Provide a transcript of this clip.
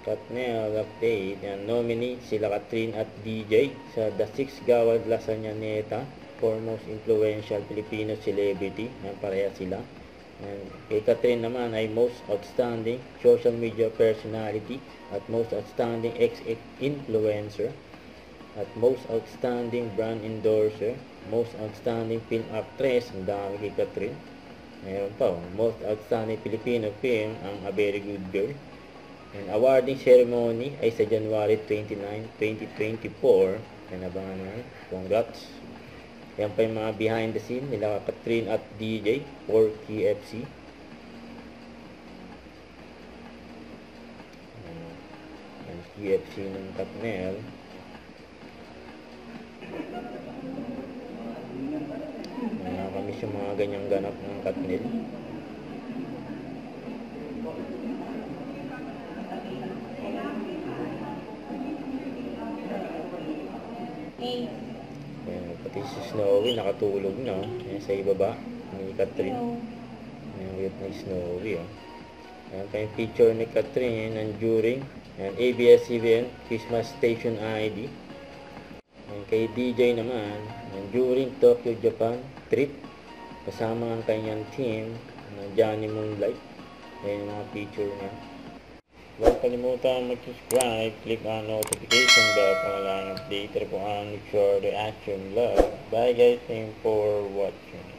Katnel update. Yan, nominee sila Katrin at DJ sa The Six Gawad Lasagna for most influential Filipino celebrity. Yan, pareha sila. And kay Katrin naman ay most outstanding social media personality at most outstanding ex-influencer at most outstanding brand endorser, most outstanding film actress. Ang dami kay Katrin. Mayroon pa, most outstanding Filipino film, ang A Very Good Girl. And awarding ceremony ay sa January 29, 2024. Yan, abangan na. Congrats. Yan pa yung mga behind the scene nila Katrin at DJ for KFC. Yan, KFC ng Katnel. Nakakamiss yung mga ganyang ganap ng Katnel. Ayan, pati si Snowy nakatulog na. Ayan, sa ibaba ni Katrin. Ayan, weird na Snowy. Ayan pa yung picture ni Katrin and during ABS-CBN Christmas Station ID. Ayan, kay DJ naman and during Tokyo, Japan trip kasama ang kanyang team na Johnny Moonlight. Ayan yung mga picture niya. Huwag kalimutan mag-subscribe, click on notification bell para lang update po ang future reaction vlog. Bye guys, thank you for watching.